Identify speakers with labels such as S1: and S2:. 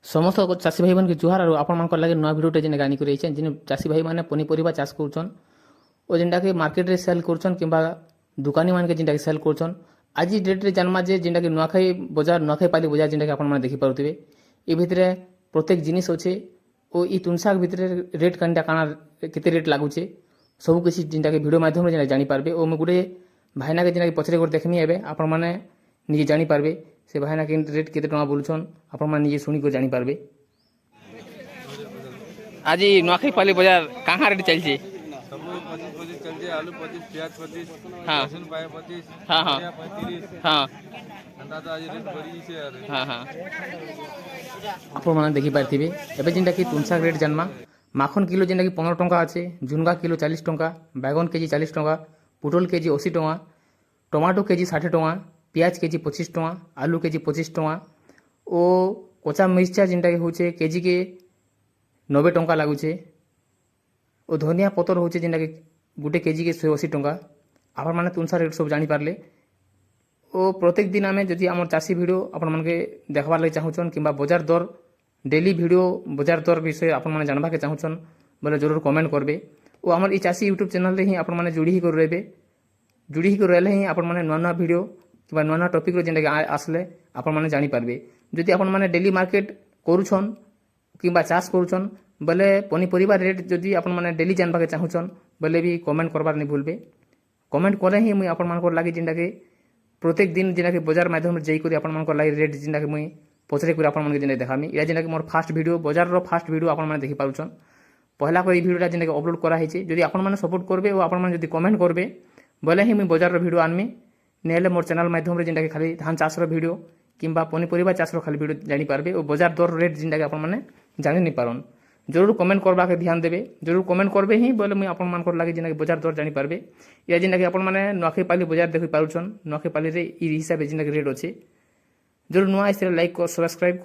S1: ସମସ୍ତ ଚାଷୀ ଭାଇମାନଙ୍କୁ ଜୁହାର ଆଉ ଆପଣମାନଙ୍କର ଲାଗି ନୂଆ ଭିଡ଼ିଓଟେ ଯେନ୍ ଆଣିକରି ଆଇଛେଁ ଯେନ୍ ଚାଷୀ ଭାଇମାନେ ପନିପରିବା ଚାଷ କରୁଛନ୍ ଓ ଯେନ୍ଟାକି ମାର୍କେଟରେ ସେଲ୍ କରୁଛନ୍ କିମ୍ବା ଦୋକାନୀମାନକେ ଯେନ୍ଟାକି ସେଲ୍ କରୁଛନ୍ ଆଜି ଡେଟ୍ରେ ଜାନ୍ମା ଯେ ଯେନ୍ଟାକି ନୂଆଖାଇ ବଜାର ନୂଆଖାଇ ପାଲି ବଜାର ଯେନ୍ଟାକି ଆପଣମାନେ ଦେଖିପାରୁଥିବେ ଏ ଭିତରେ ପ୍ରତ୍ୟେକ ଜିନିଷ ଅଛେ ଓ ଇ ତୁନ୍ ଶାଗ ଭିତରେ ରେଟ୍ କାନିଟା କାଣା କେତେ ରେଟ୍ ଲାଗୁଛେ ସବୁ କିଛି ଯେନ୍ଟାକି ଭିଡ଼ିଓ ମାଧ୍ୟମରେ ଯେନ୍ଟା ଜାଣିପାରିବେ ଓ ମୁଁ ଗୋଟେ ଭାଇନାକେ ଯେନ୍ଟାକି ପଛରେ ଗୋଟେ ଦେଖମି ଏବେ ଆପଣମାନେ ନିଜେ ଜାଣିପାରିବେ ସେ ଭାଇନା ରେଟ୍ କେତେ ଟଙ୍କା ବୋଲୁଛନ୍ ଆପଣମାନେ ନିଜେ ଶୁଣିକରି ଜାଣିପାରିବେ। ଆଜି ନୂଆଖାଇ ପାଲି ବଜାର କାଣା ରେଟ୍ ଚାଲିଛି?
S2: ସବୁ 25 चलते आलू 25 प्याज 25
S1: हाँ
S2: लहसुन पाए 25
S1: हाँ हाँ
S2: धनिया 35
S1: ହଁ
S2: अंडा तो आज रेट बढ़ी से यार
S1: ହଁ ହଁ ଆପଣମାନେ ଦେଖିପାରିଥିବେ ଏବେ ଯେନ୍ଟାକି ତୁନ୍ ଶାଗ ରେଟ୍ ଜାନ୍ମା ମାଖନ୍ କିଲୋ ଯେନ୍ଟାକି 15 ଟଙ୍କା ଅଛି, ଝୁନଗା କିଲୋ 40 ଟଙ୍କା, ବାଇଗନ୍ କେଜି 40 ଟଙ୍କା, ପୋଟଲ କେଜି 80 ଟଙ୍କା, ଟମାଟୋ କେଜି 60 ଟଙ୍କା, ପିଆଜ କେଜି 25 ଟଙ୍କା, ଆଲୁ କେଜି 25 ଟଙ୍କା ଓ କଞ୍ଚା ମିର୍ଚା ଯେନ୍ଟାକି ହଉଛେ କେଜିକେ 90 ଟଙ୍କା ଲାଗୁଛେ ଓ ଧନିଆ ପତର ହଉଛେ ଯେନ୍ଟାକି ଗୋଟେ କେଜିକେ 180 ଟଙ୍କା। ଆପଣମାନେ ତୁନ୍ ଶାଗ ରେଟ୍ ସବୁ ଜାଣିପାରିଲେ ଓ ପ୍ରତ୍ୟେକ ଦିନ ଆମେ ଯଦି আমার চাষী ভিডিও আপনাকে দেখবার লাগে চাহুছন কিংবা বজার দর ডেলি ভিডিও বজার দর বিষয়ে আপনার জানবাকে চাহুছন বলে জরুর কমেন্ট করবে ও আমার এই চাষী ইউট্যুব চ্যানেলে হি আপনার যোড়ি হি করে রহবে যোড়ি হি করে রহলে হি আপনার নূয়া নূয়া ভিডিও কিংবা নূয়া নূয়া টপিক্র যেটাকি আসলে আপনার জাঁপারবে। যদি আপনার ডেলি মার্কেট করুছন কিংবা চাষ করুছন বলে পনিপরিবার রেট যদি আপনার ডেলি জানবাকে চাহুছন বলে বি কমেন্ট করবার নি ভুলবে। কমেন্ট করে হি মুই আপনার লাগে যেটাকে প্রত্যেক দিন যেটাকে বজার মাধ্যমে যাই করি আপনার লাগে রেট যেটাকে মুই পছরে করে আপনার যেটা দেখামি এটা যেটাকি মোর ফার্স্ট ভিডিও বজারর ফার্স্ট ভিডিও আপনার দেখি পারুছন পহলা করে এই ভিডিওটা যেটাকে অপলোড করা হয়েছে যদি আপনার সপোর্ট করবে ও আপনার যদি কমেন্ট করবে বলে হি মুই বজারর ভিডিও আনমি নেহলে মোর চ্যানেল মাধ্যমে যেটাকে খালি ধান চাষর ভিডিও কিংবা পনিপরিবা চাষর খালি ভিডিও জানিপারবে ও বজার দর রেট যেটাকে আপনার জানি নি পারন। জরুর কমেন্ট করবাকে ধ্যান দেবে জরুর কমেন্ট করবে হি বলে মুই আপনার লাগে যেটাকি বজার দর জানিপারবে এটা যেটাকি আপনার নূয়াখাই পালি বজার দেখি পারুছন নূয়াখাই পালিরে ই হিসাবে যেটাকি রেট আছে জরুর নূয়া আসলে লাইক সবসক্রাইব